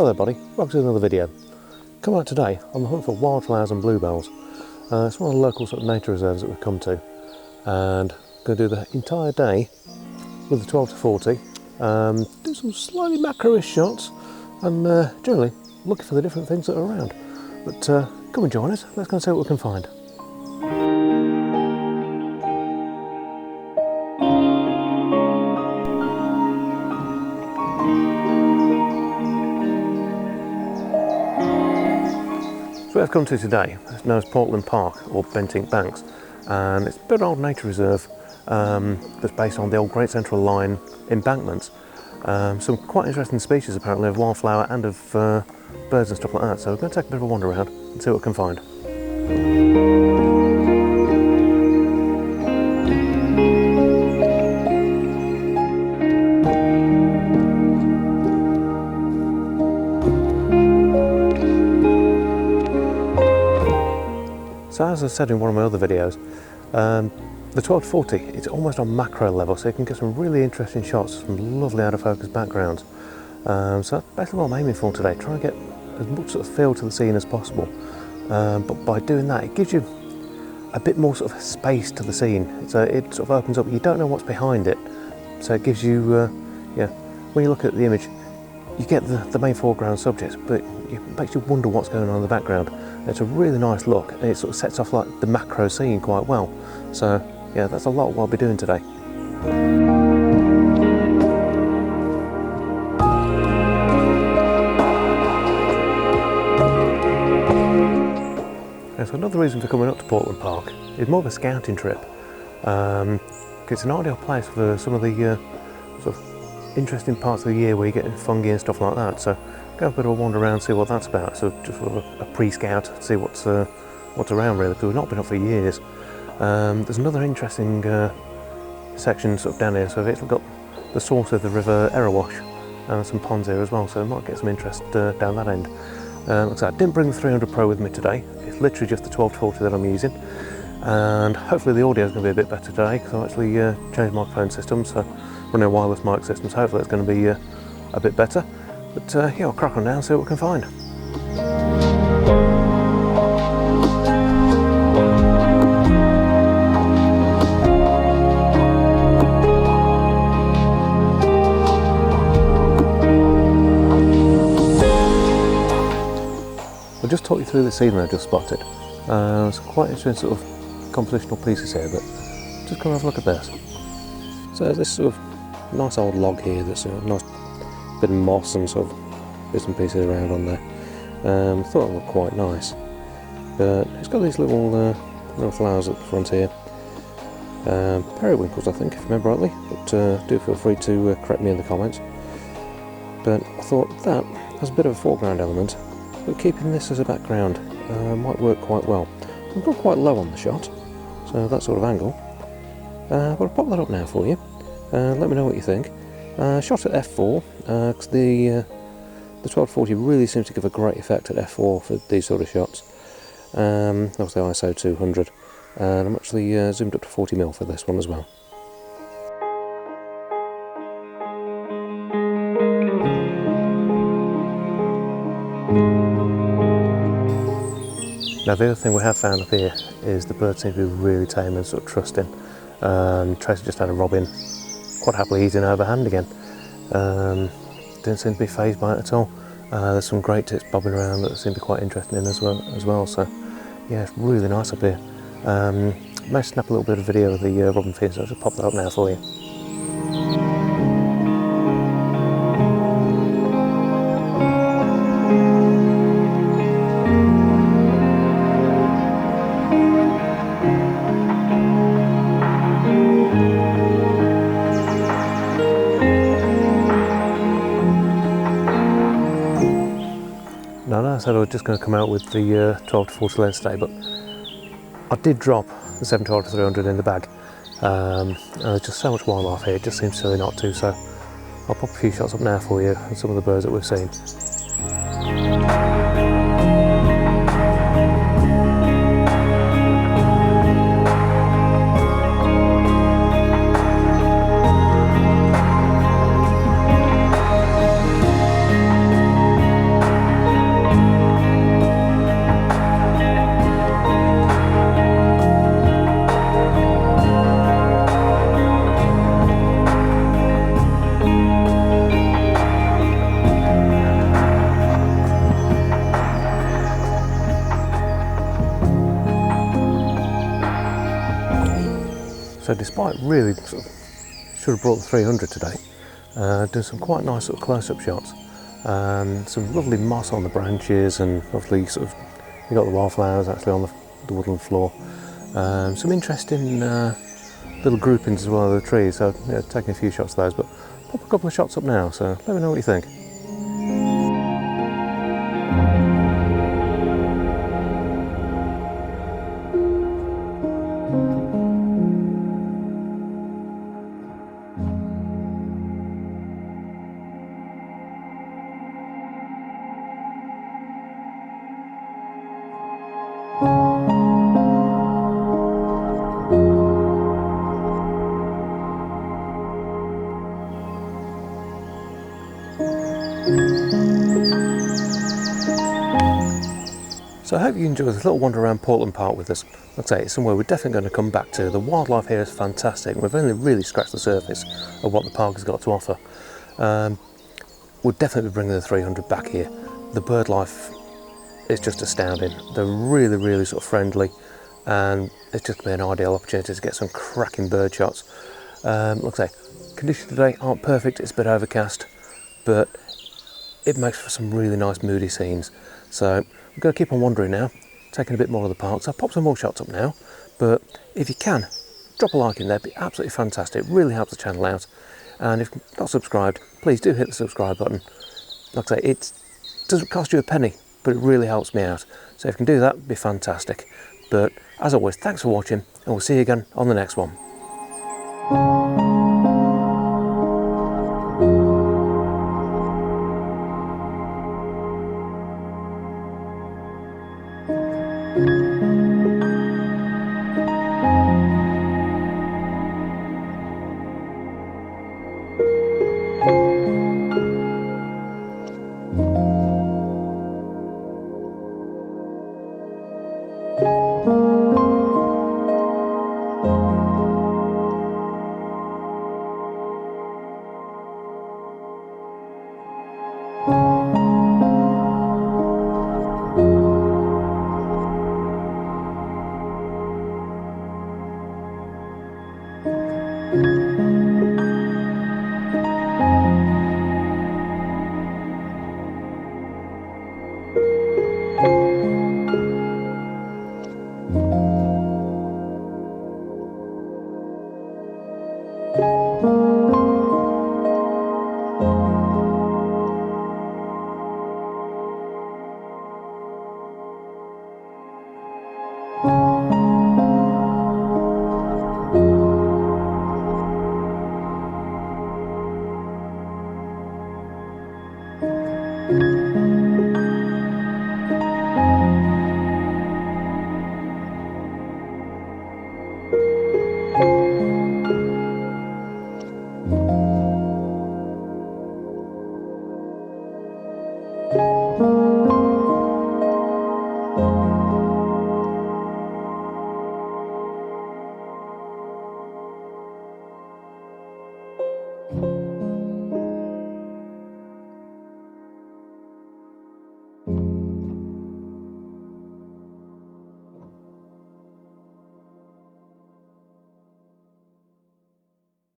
Hello everybody, welcome to another video. Come out today on the hunt for wildflowers and bluebells. It's one of the local sort of nature reserves that we've come to, and I'm going to do the entire day with the 12 to 40, do some slightly macro-ish shots, and generally looking for the different things that are around. But come and join us, let's go and see what we can find. So what I've come to today is known as Portland Park, or Bentink Banks, and it's a bit of an old nature reserve that's based on the old Great Central Line embankments. Some quite interesting species apparently of wildflower and of birds and stuff like that, so we're going to take a bit of a wander around and see what we can find. So as I said in one of my other videos, the 12 to 40, it's almost on macro level, so you can get some really interesting shots from lovely out of focus backgrounds. So that's basically what I'm aiming for today, try and get as much sort of feel to the scene as possible. But by doing that, it gives you a bit more sort of space to the scene. So it sort of opens up, you don't know what's behind it. So it gives you, when you look at the image, you get the main foreground subject, but it makes you wonder what's going on in the background. It's a really nice look, and it sort of sets off like the macro scene quite well. So yeah, that's a lot of what I'll be doing today. And so another reason for coming up to Portland Park is more of a scouting trip. It's an ideal place for some of the sort of interesting parts of the year where you get fungi and stuff like that. So go a bit of a wander around, see what that's about. So just sort of a pre-scout, see what's around really, because we've not been up for years. There's another interesting section sort of down here. So it's got the source of the river Erewash and some ponds here as well. So I might get some interest down that end. Like I said, I didn't bring the 300 Pro with me today. It's literally just the 12 to 40 that I'm using. And hopefully the audio is going to be a bit better today, because I actually changed my microphone system. So running a wireless mic system, so hopefully it's going to be a bit better. But yeah, I'll crack on down and see what we can find. I'll just talk you through the scene that I just spotted. Some quite interesting sort of compositional pieces here, but just come and have a look at this. So there's this sort of nice old log here that's a nice bit of moss and sort of bits and pieces around on there. Thought it looked quite nice, but it's got these little flowers at the front here. Periwinkles, I think, if I remember rightly, but do feel free to correct me in the comments. But I thought that as a bit of a foreground element, but keeping this as a background might work quite well. I've got quite low on the shot, so that sort of angle. But I'll pop that up now for you. Let me know what you think. Shot at f4, because the 1240 really seems to give a great effect at f4 for these sort of shots. Obviously ISO 200, and I'm actually zoomed up to 40mm for this one as well. Now the other thing we have found up here is the birds seem to be really tame and sort of trusting. Tracy just had a robin quite happily eating overhand again. Didn't seem to be phased by it at all. There's some great tits bobbing around that seem to be quite interesting in as well. So yeah, it's really nice up here. Managed to snap a little bit of video of the robin feeder, so I'll just pop that up now for you. Now I said I was just going to come out with the 12 to 40 lens today, but I did drop the 712 to 300 in the bag. And there's just so much wildlife here, it just seems silly not to, so I'll pop a few shots up now for you and some of the birds that we've seen. So despite really sort of, should have brought the 300 today, doing some quite nice sort of close-up shots. Some lovely moss on the branches, and lovely sort of, you got the wildflowers actually on the woodland floor. Some interesting little groupings as well of the trees, so yeah, taking a few shots of those, but pop a couple of shots up now, so let me know what you think. So I hope you enjoyed this little wander around Portland Park with us. Like I say, it's somewhere we're definitely going to come back to. The wildlife here is fantastic. We've only really scratched the surface of what the park has got to offer. We'll definitely be bringing the 300 back here. The bird life is just astounding. They're really, really sort of friendly, and it's just been an ideal opportunity to get some cracking bird shots. Like I say, conditions today aren't perfect. It's a bit overcast, but it makes for some really nice moody scenes. So we're going to keep on wandering now, taking a bit more of the park. So I'll pop some more shots up now, but if you can, drop a like in there. It'd be absolutely fantastic. It really helps the channel out. And if you're not subscribed, please do hit the subscribe button. Like I say, it doesn't cost you a penny, but it really helps me out. So if you can do that, it'd be fantastic. But as always, thanks for watching, and we'll see you again on the next one.